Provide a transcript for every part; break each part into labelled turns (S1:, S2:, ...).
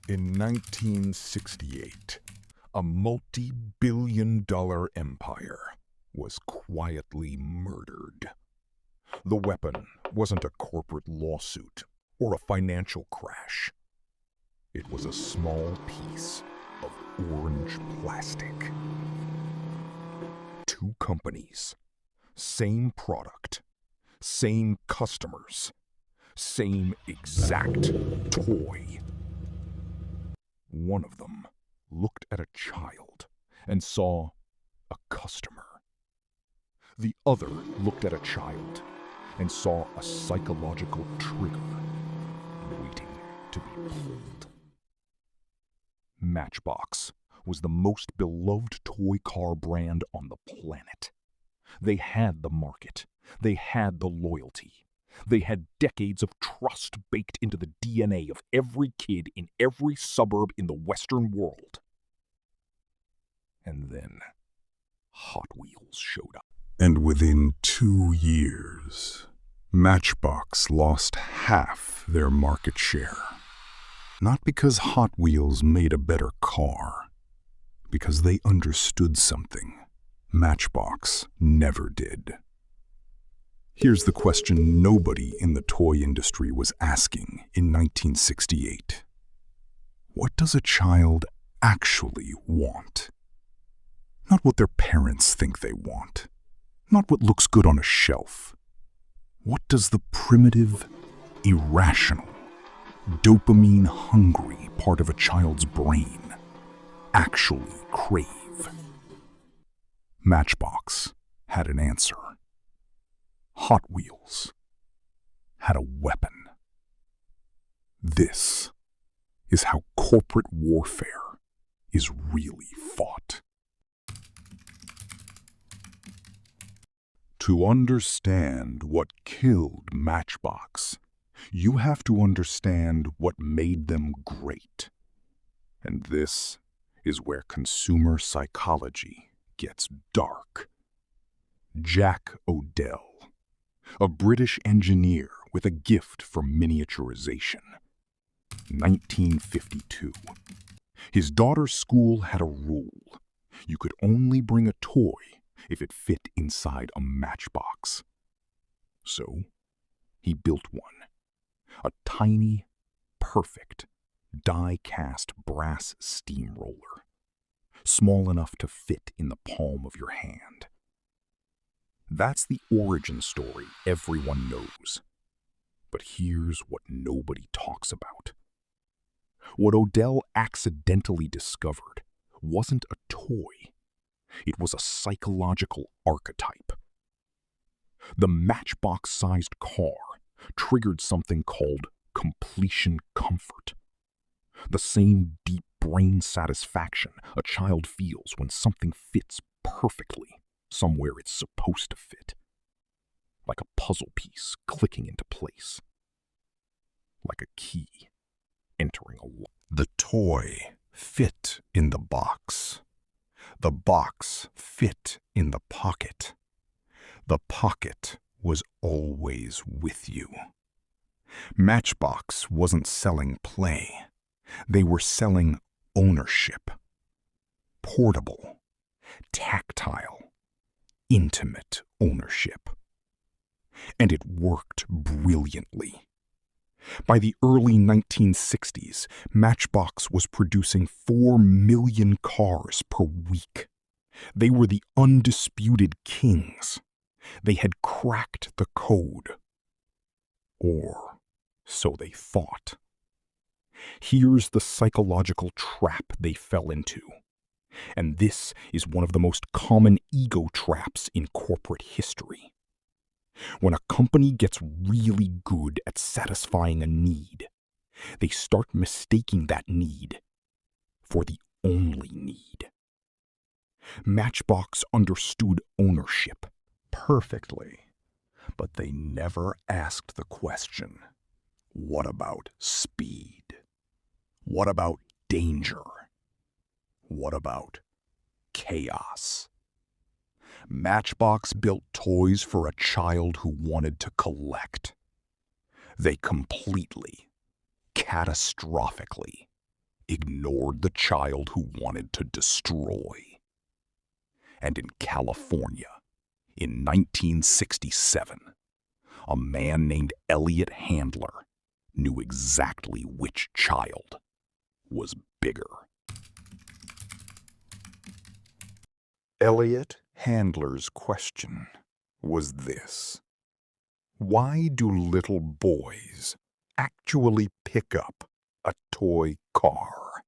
S1: In 1968, a multi-billion-dollar empire was quietly murdered. The weapon wasn't a corporate lawsuit or a financial crash. It was a small piece of orange plastic. Two companies, same product, same customers, same exact toy. One of them looked at a child and saw a customer. The other looked at a child and saw a psychological trigger waiting to be pulled. Matchbox was the most beloved toy car brand on the planet. They had the market. They had the loyalty. They had decades of trust baked into the DNA of every kid in every suburb in the Western world. And then Hot Wheels showed up.
S2: And within 2 years, Matchbox lost half their market share. Not because Hot Wheels made a better car, because they understood something Matchbox never did. Here's the question nobody in the toy industry was asking in 1968. What does a child actually want? Not what their parents think they want. Not what looks good on a shelf. What does the primitive, irrational, dopamine-hungry part of a child's brain actually crave? Matchbox had an answer. Hot Wheels had a weapon. This is how corporate warfare is really fought. To understand what killed Matchbox, you have to understand what made them great. And this is where consumer psychology gets dark. Jack Odell, a British engineer with a gift for miniaturization. 1952. His daughter's school had a rule. You could only bring a toy if it fit inside a matchbox. So, he built one. A tiny, perfect, die-cast brass steamroller. Small enough to fit in the palm of your hand. That's the origin story everyone knows. But here's what nobody talks about. What Odell accidentally discovered wasn't a toy. It was a psychological archetype. The matchbox-sized car triggered something called completion comfort. The same deep brain satisfaction a child feels when something fits perfectly somewhere it's supposed to fit. Like a puzzle piece clicking into place. Like a key entering a lock. The toy fit in the box. The box fit in the pocket. The pocket was always with you. Matchbox wasn't selling play. They were selling ownership. Portable, tactile, intimate ownership. And it worked brilliantly. By the early 1960s, Matchbox was producing 4 million cars per week. They were the undisputed kings. They had cracked the code. Or so they thought. Here's the psychological trap they fell into. And this is one of the most common ego traps in corporate history. When a company gets really good at satisfying a need, they start mistaking that need for the only need. Matchbox understood ownership perfectly, but they never asked the question, what about speed? What about danger? What about chaos? Matchbox built toys for a child who wanted to collect. They completely, catastrophically ignored the child who wanted to destroy. And in California, in 1967, a man named Elliot Handler knew exactly which child was bigger. Elliot Handler's question was this: why do little boys actually pick up a toy car?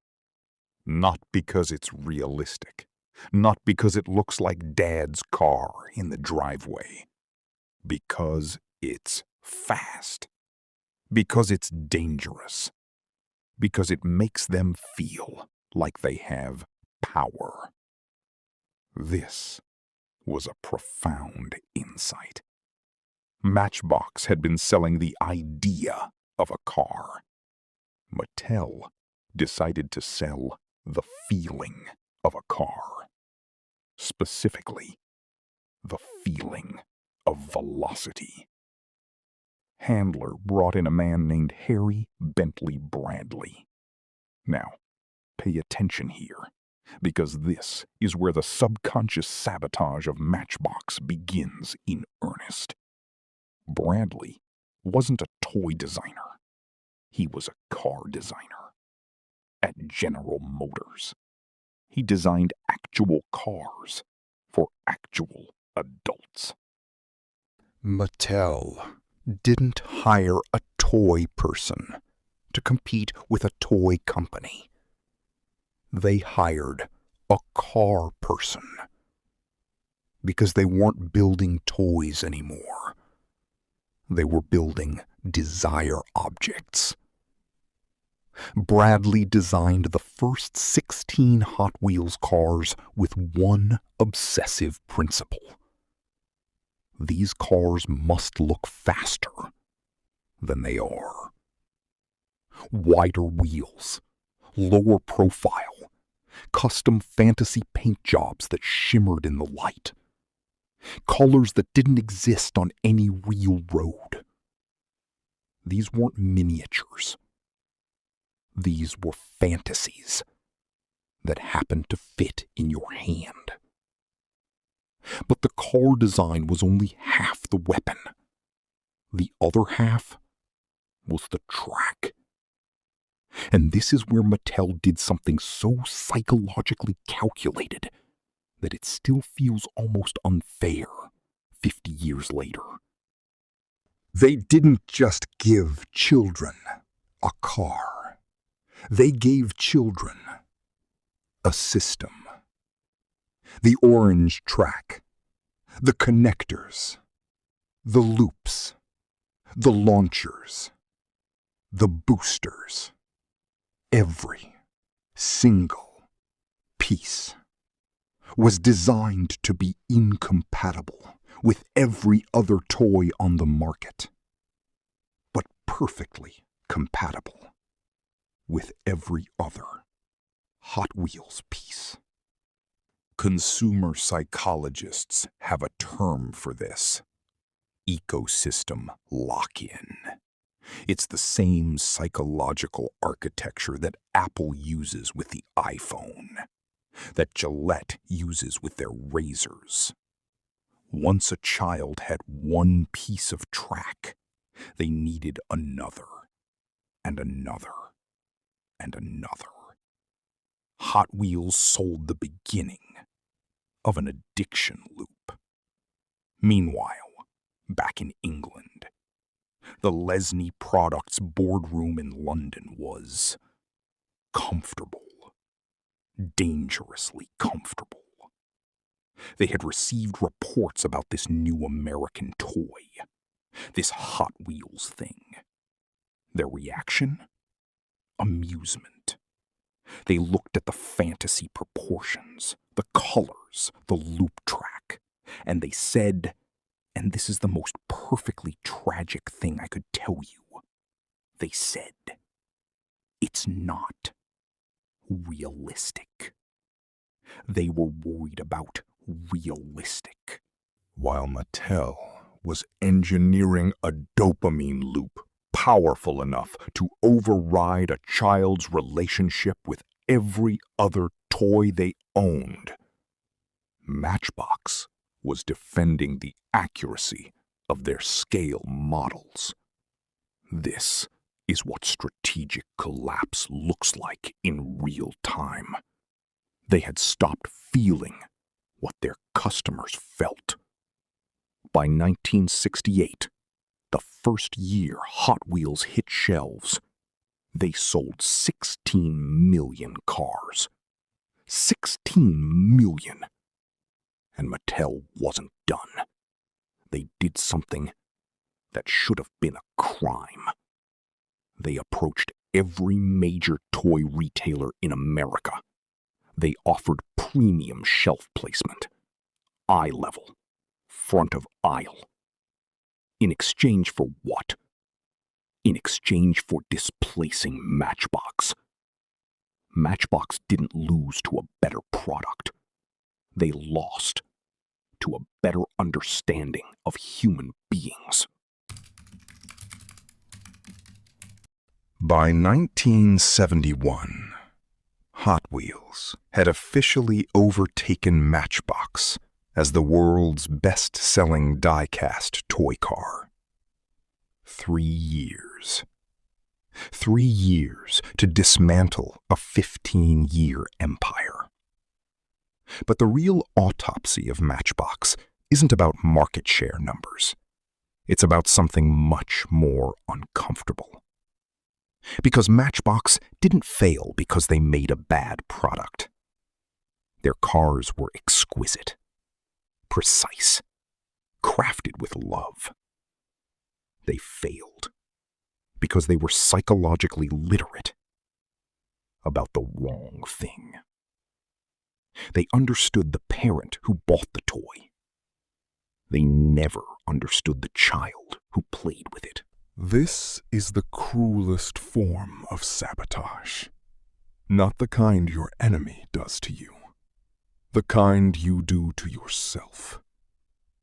S2: Not because it's realistic, not because it looks like Dad's car in the driveway, because it's fast, because it's dangerous, because it makes them feel like they have power. This was a profound insight. Matchbox had been selling the idea of a car. Mattel decided to sell the feeling of a car. Specifically, the feeling of velocity. Handler brought in a man named Harry Bentley Bradley. Now, pay attention here, because this is where the subconscious sabotage of Matchbox begins in earnest. Bradley wasn't a toy designer. He was a car designer. At General Motors, he designed actual cars for actual adults. Mattel didn't hire a toy person to compete with a toy company. They hired a car person because they weren't building toys anymore. They were building desire objects. Bradley designed the first 16 Hot Wheels cars with one obsessive principle. These cars must look faster than they are. Wider wheels, lower profile, custom fantasy paint jobs that shimmered in the light, colors that didn't exist on any real road. These weren't miniatures. These were fantasies that happened to fit in your hand. But the car design was only half the weapon. The other half was the track. And this is where Mattel did something so psychologically calculated that it still feels almost unfair 50 years later. They didn't just give children a car. They gave children a system. The orange track, the connectors, the loops, the launchers, the boosters. Every single piece was designed to be incompatible with every other toy on the market, but perfectly compatible with every other Hot Wheels piece. Consumer psychologists have a term for this: ecosystem lock-in. It's the same psychological architecture that Apple uses with the iPhone, that Gillette uses with their razors. Once a child had one piece of track, they needed another, and another, and another. Hot Wheels sold the beginning of an addiction loop. Meanwhile, back in England, the Lesney Products boardroom in London was comfortable, dangerously comfortable. They had received reports about this new American toy, this Hot Wheels thing. Their reaction? Amusement. They looked at the fantasy proportions, the colors, the loop track, and they said, and this is the most perfectly tragic thing I could tell you, they said, it's not realistic. They were worried about realistic, while Mattel was engineering a dopamine loop powerful enough to override a child's relationship with every other toy they owned. Matchbox was defending the accuracy of their scale models. This is what strategic collapse looks like in real time. They had stopped feeling what their customers felt. By 1968, the first year Hot Wheels hit shelves, they sold 16 million cars. 16 million! And Mattel wasn't done. They did something that should have been a crime. They approached every major toy retailer in America. They offered premium shelf placement, eye level, front of aisle. In exchange for what? In exchange for displacing Matchbox. Matchbox didn't lose to a better product. They lost to a better understanding of human beings. By 1971, Hot Wheels had officially overtaken Matchbox as the world's best-selling die-cast toy car. 3 years. 3 years to dismantle a 15-year empire. But the real autopsy of Matchbox isn't about market share numbers. It's about something much more uncomfortable. Because Matchbox didn't fail because they made a bad product. Their cars were exquisite, precise, crafted with love. They failed because they were psychologically literate about the wrong thing. They understood the parent who bought the toy. They never understood the child who played with it.
S1: This is the cruelest form of sabotage. Not the kind your enemy does to you. The kind you do to yourself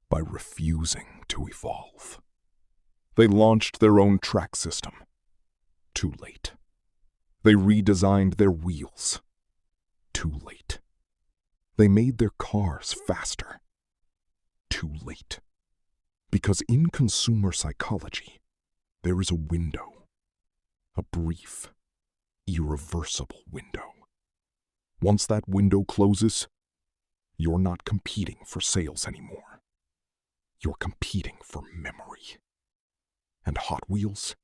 S1: by refusing to evolve. They launched their own track system. Too late. They redesigned their wheels. Too late. They made their cars faster. Too late. Because in consumer psychology, there is a window. A brief, irreversible window. Once that window closes, you're not competing for sales anymore. You're competing for memory. And Hot Wheels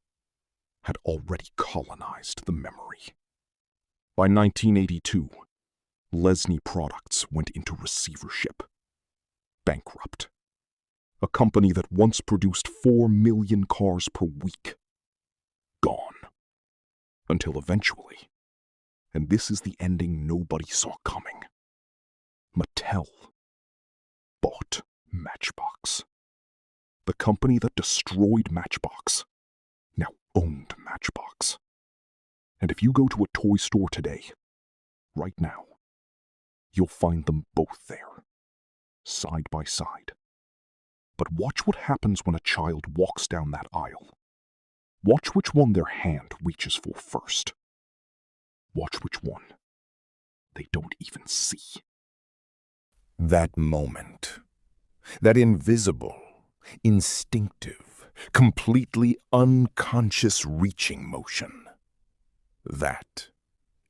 S1: had already colonized the memory. By 1982, Lesney Products went into receivership. Bankrupt. A company that once produced 4 million cars per week. Gone. Until eventually, and this is the ending nobody saw coming, Mattel bought Matchbox. The company that destroyed Matchbox now owned Matchbox. And if you go to a toy store today, right now, you'll find them both there, side by side. But watch what happens when a child walks down that aisle. Watch which one their hand reaches for first. Watch which one they don't even see. That moment, that invisible, instinctive, completely unconscious reaching motion, that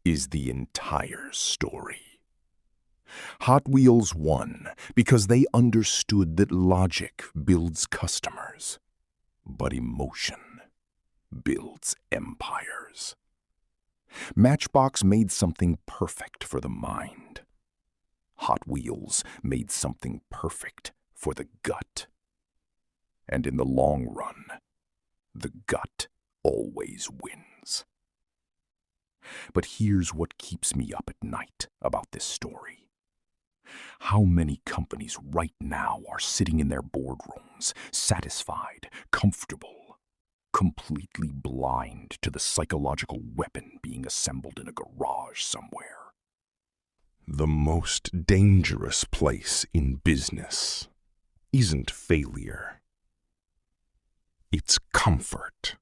S1: is the entire story. Hot Wheels won because they understood that logic builds customers, but emotion builds empires. Matchbox made something perfect for the mind. Hot Wheels made something perfect for the gut. And in the long run, the gut always wins. But here's what keeps me up at night about this story. How many companies right now are sitting in their boardrooms, satisfied, comfortable, completely blind to the psychological weapon being assembled in a garage somewhere? The most dangerous place in business isn't failure. It's comfort.